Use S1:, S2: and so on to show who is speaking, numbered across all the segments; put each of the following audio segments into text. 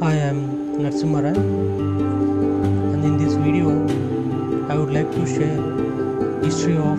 S1: Hi, I am Narasimha Roy, and in this video I would like to share history of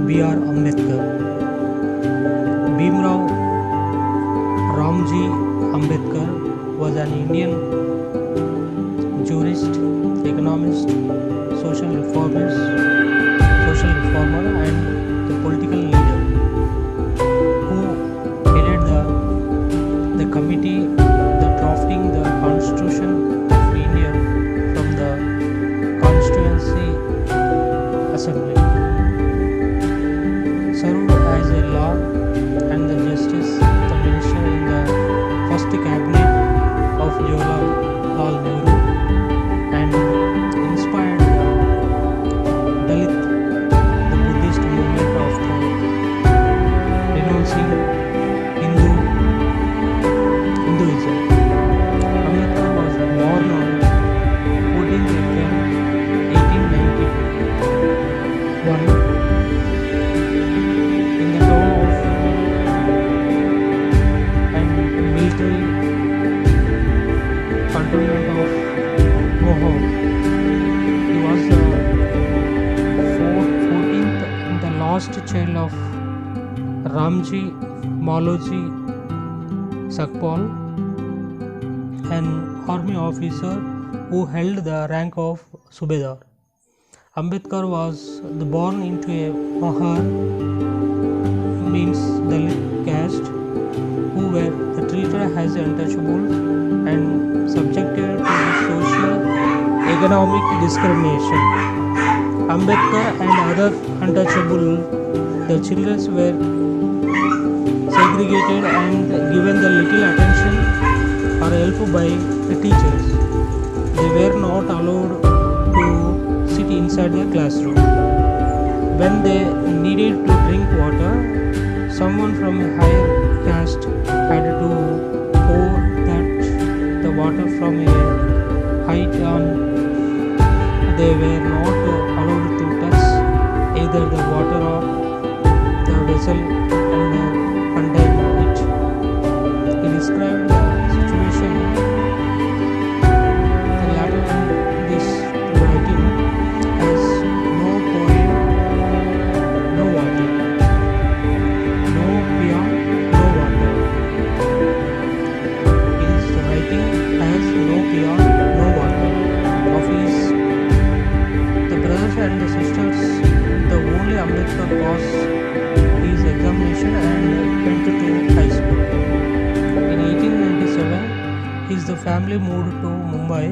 S1: B R Ambedkar. Bhimrao Ramji Ambedkar was an Indian jurist, economist, social reformer and the political leader who headed the committee drafting the Constitution of India from the Constituency Assembly, served as a law and the justice the minister in the first cabinet of Jawaharlal Nehru, and inspired Dalit, the Buddhist movement of the renouncing Hinduism. Ambedkar was born on 14th April 1891 in the town of and military cantonment of Mohawk. He was the 14th and the last child of Ramji Maloji Sakpal, an army officer who held the rank of Subedar. Ambedkar was born into a Mahar, means Dalit caste, who were treated as untouchables and subjected to social economic discrimination. Ambedkar and other untouchable, the children were segregated and given the little attention or help by the teachers. They were not allowed to sit inside the classroom. When they needed to drink water, someone from a higher caste had to pour the water from a height on. They were not allowed to touch either the water or the vessel and contain it. He described the situation the latter in this writing as no poem, no water, no peon, no water. His writing as no peon, no water. Of his the brothers and the sisters, the only Ambedkar passed his examination and went to high school. In 1897, the family moved to Mumbai,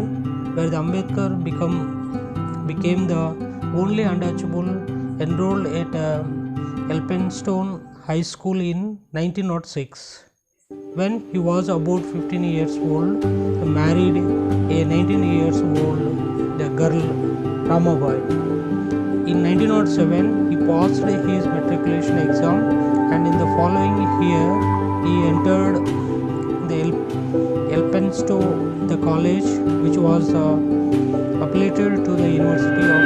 S1: where the Ambedkar became the only untouchable enrolled at Elphinstone High School in 1906. When he was about 15 years old, he married a 19 years old girl, Ramabai. In 1907, he passed his matriculation exam, and in the following year, he entered the Elphinstone the college, which was affiliated to the University of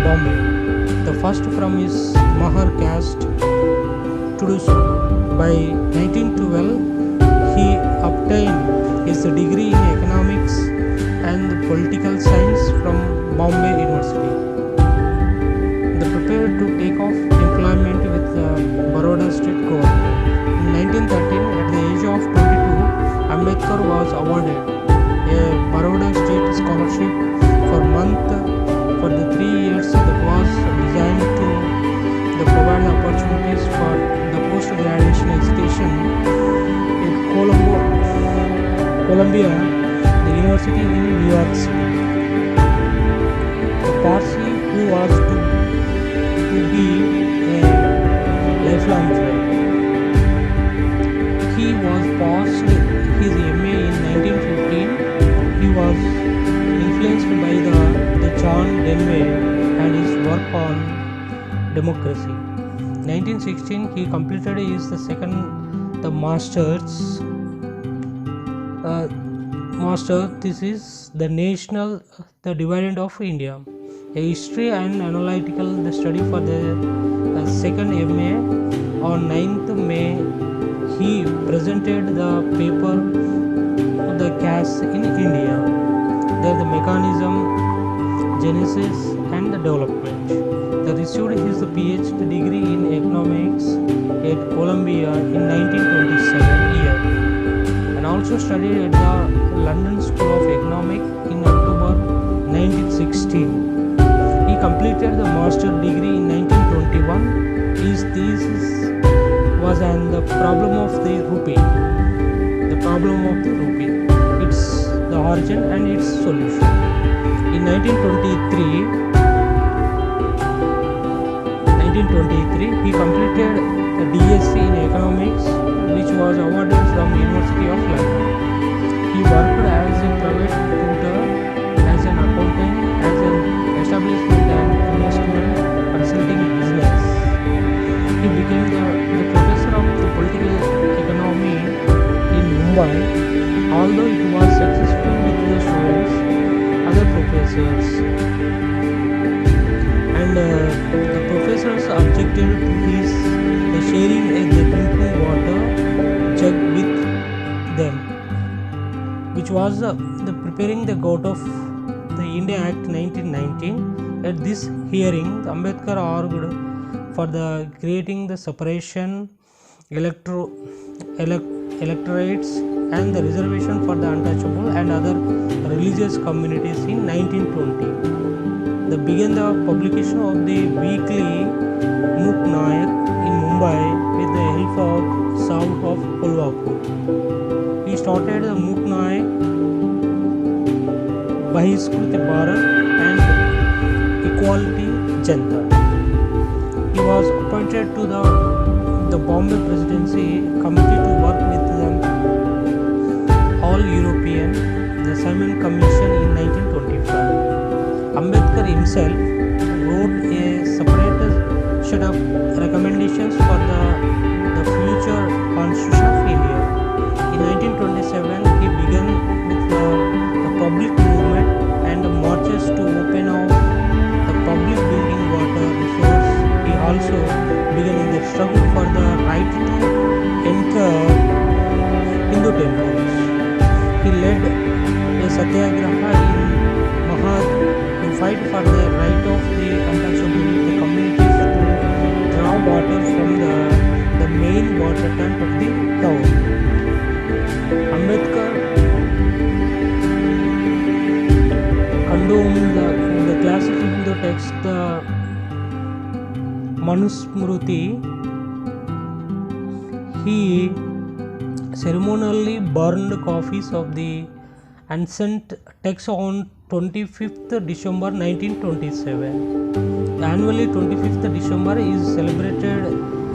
S1: Bombay, the first from his Mahar caste to do so. By 1912, he obtained his degree in economics and political science from Bombay University. They prepared to take off employment with the Baroda state government. In 1913, at the age of 22, Ambedkar was awarded a Baroda state scholarship for the 3 years that was designed to provide opportunities for the post-graduation education at Columbia, the University in New York City. The Parsi, who was to be a lifelong friend. He was passed his MA in 1915. He was influenced by the John Denver and his work on democracy. 1916, he completed his the master thesis, the dividend of India, a history and analytical study for the second MA. On 9th May, he presented the paper to the in India. They are the mechanism, genesis, and the development. He received his PhD degree in economics at Columbia in 1927 year, and also studied at the London School of Economics in October 1916. He completed the master's degree in 1921. His thesis was on the problem of the rupee. The problem of the rupee, its the origin and its solution. In 1923, he completed a DSc in economics, which was awarded from University of London. He worked as a private tutor, as an accountant, as an establishment and investment consulting business. He became the professor of the political economy in Mumbai. Although it was successful with the students, other professors, and the professors objected to his sharing the drinking water jug with them, which was the preparing the goat of the India Act 1919. At this hearing, Ambedkar argued for the creating the separation electorates and the reservation for the untouchable and other religious communities in 1920. They began the publication of the weekly Muk Nayak in Mumbai with the help of South of Kolhapur. He started the Muk Nayak, Bahiskrit Bharat and Equality Janata. He was appointed to the Bombay Presidency Committee to work with the All European the Simon Commission in 1925. Ambedkar himself wrote a separate set of recommendations for the future Constitution of India. In 1927, he began with the public movement and marches to open up the public drinking water resource. He also began in the struggle for the right to enter Hindu temples. He led a satyagraha in Mahad to fight for the right of the untouchable the communities to draw water from the main water tank of the town. Ambedkar condoned the classic Hindu text, the Manusmriti. He ceremonially burned copies of the ancient text on 25th December 1927. Annually 25th December is celebrated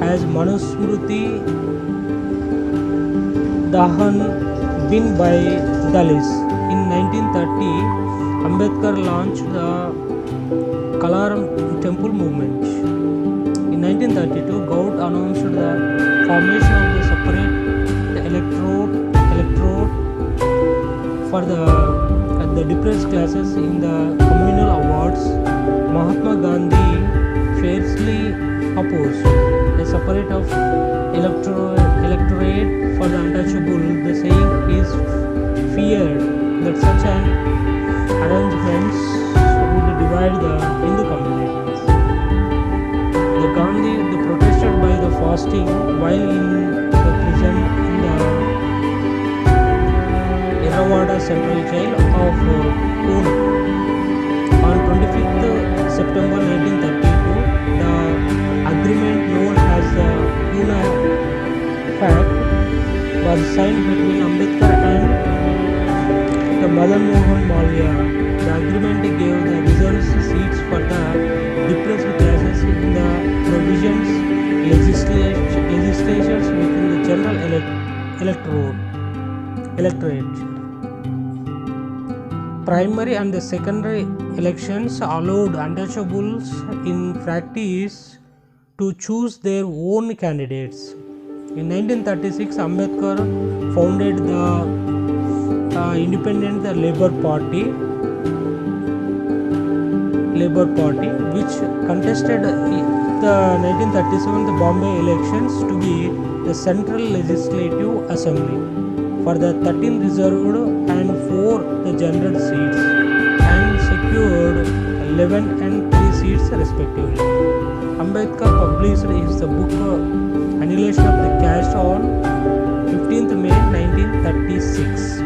S1: as Manusmriti Dahan Bin by Dalits. In 1930, Ambedkar launched the Kalaram Temple movement. In 1932, Gaud announced the formation of the separate electorate for the depressed classes in the communal awards. Mahatma Gandhi fiercely opposed a separate of electorate for the untouchable. The saying is feared that such an arrangements would divide the Hindu communities. The Gandhi protested by the fasting while in the prison in the Irrawada Central Jail of Pune. On 25th September 1932, the agreement known as the Pune Pact was signed between Ambedkar and the Madan Mohan Malviya. The agreement gave the reserved seats for the depressed classes in the provisions legislatures within the general electorate. Primary and the secondary elections allowed untouchables in practice to choose their own candidates. In 1936, Ambedkar founded the independent Labour Party, which contested the 1937 the Bombay elections to be the Central Legislative Assembly. For the 13 reserved and 4 the general seats and secured 11 and 3 seats respectively. Ambedkar published his book Annihilation of the Caste on 15th May 1936.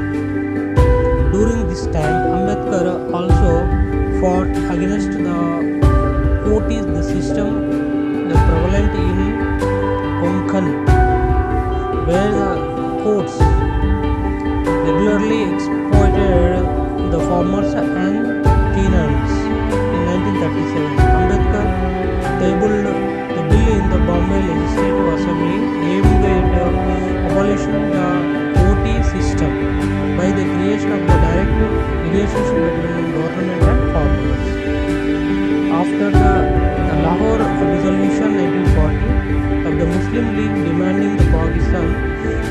S1: During this time, Ambedkar also fought against the system prevalent in Konkan, where the courts regularly exploited the farmers and tenants. In 1937, Ambedkar tabled the bill in the Bombay Legislative Assembly aimed at abolishing the quota system by the creation of the direct relationship between government and farmers. After the Lahore Resolution 1940 of the Muslim League demanding the Pakistan,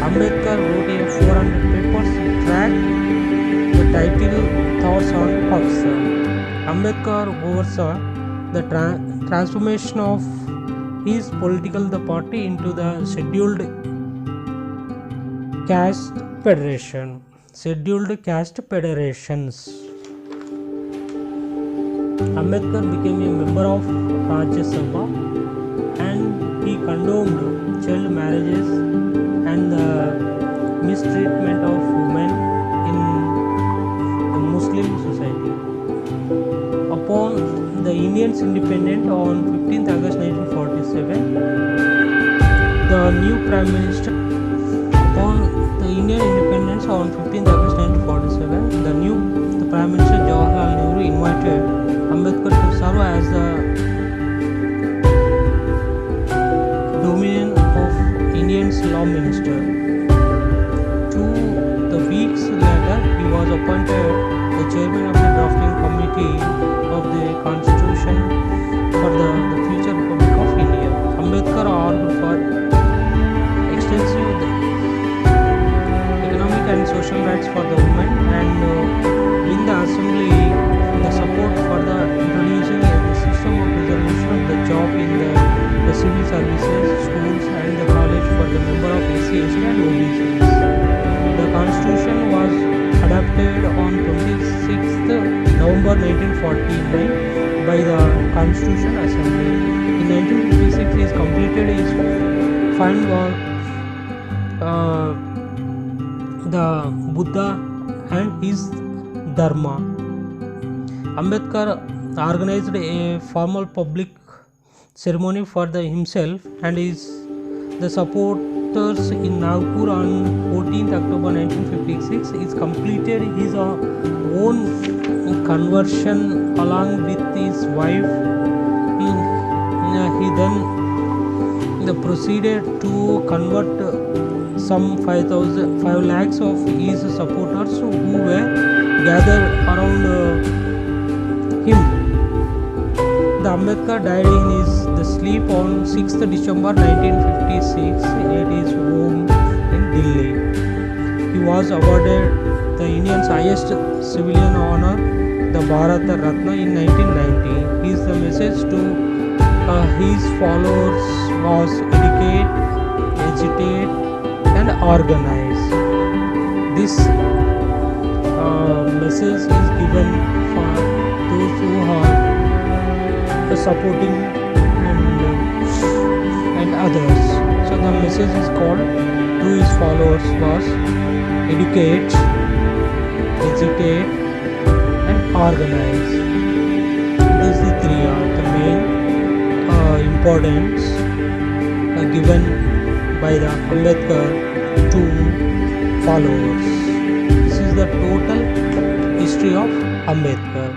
S1: Ambedkar wrote a 400 papers tract the title Thoughts on Pakistan. Ambedkar oversaw the transformation of his political party into the Scheduled Caste Federation. Scheduled Caste Federations. Ambedkar became a member of Rajya Sabha and he condoned child marriages and the mistreatment of women in the Muslim society. Upon the Indians' independence on 15th August 1947, the new Prime Minister Indian independence on 15th August 1947, the Prime Minister Jawaharlal Nehru invited Ambedkar to serve as the Dominion of Indian's Law Minister. 2 weeks later, he was appointed the chairman of the drafting committee of the Constitution for the future Republic of India. Ambedkar argued for extensive and social rights for the women and in the assembly the support for the introducing a system of reservation of the job in the civil services, schools and the college for the member of SC, ST and OBCs. The constitution was adopted on 26th November 1949 by the Constitution Assembly. In 1956 he completed his fine work the Buddha and his Dharma. Ambedkar organized a formal public ceremony for himself and the supporters in Nagpur on 14th October 1956. He completed his own conversion along with his wife. He then proceeded to convert some 5 lakhs of his supporters who were gathered around him. The Ambedkar died in the sleep on 6th December 1956 at his home in Delhi. He was awarded the Indian's highest civilian honor, the Bharat Ratna, in 1990. His message to his followers was educate, agitate and organize. This message is given for those who are supporting and others. So the message is called to his followers was educate, agitate and organize. These are the 3 are the main importance given by the Ambedkar to followers. This is the total history of Ambedkar.